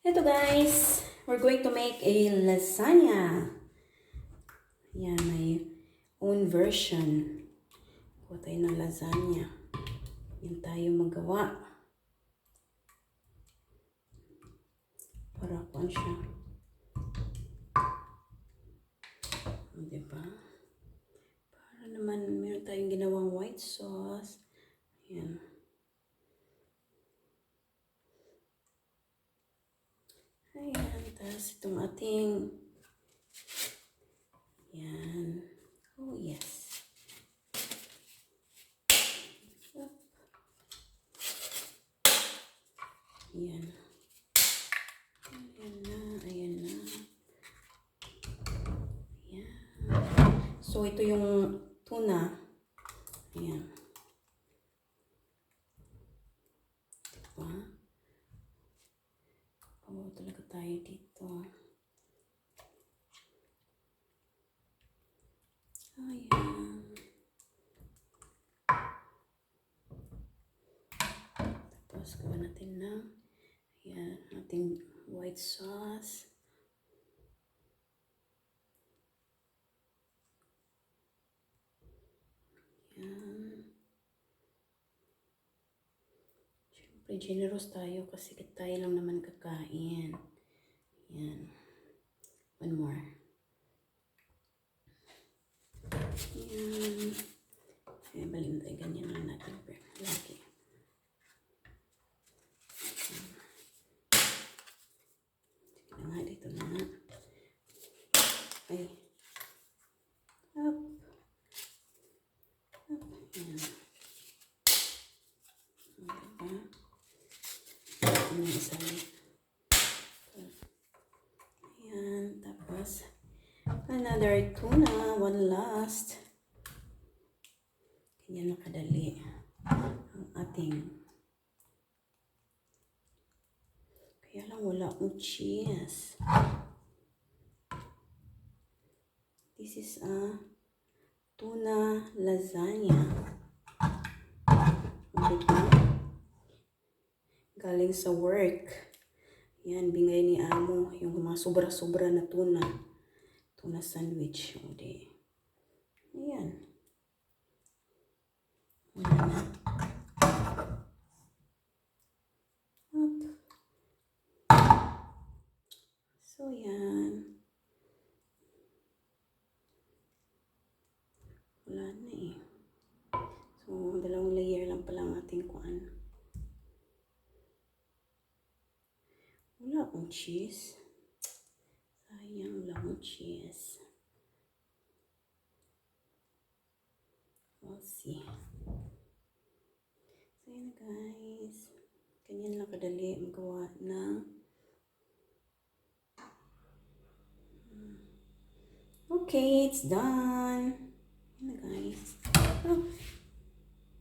Ito guys, we're going to make a lasagna. Yan, may own version. Kuha tayo ng lasagna. Yan tayo magawa. Para kuhan siya. Diba? Para naman meron tayong ginawang white sauce. Yan. Ayan, tapos itong ating yan. Oh, yes. Ayan. Ayan na, ayan na. Ayan. So, ito yung tuna. Ayan. Diba? Oh, talaga tayo dito. Ayan. Tapos, gawa natin ng ayan, ating white sauce. Ayan. Siyempre, generous tayo kasi tayo lang naman kakain. Ayan. One more. Ayan. Ayan, balik tayo. Ganyan lang natin. Lagi. Sige na nga, dito na nga. Ay. Up. Up. Ayan. Diba? Ayan, isa. Ayan. Tapos, another tuna. One last. Ganyan na kadali ang ating. Kaya lang wala akong cheese. This is a tuna lasagna. Diba? Galing sa work. Yan, bingay ni Amo. Yung mga sobra-sobra na tuna. Tuna sandwich. O di. Ayan. Wala na. Up. So, yan. Wala na eh. So, dalawang layer lang pala ang ating kuan. Wala akong cheese. Sayang, wala akong cheese. We'll see. So, yan guys. Ganyan lang kadali magawa ng okay, it's done. Yan na guys. Oh.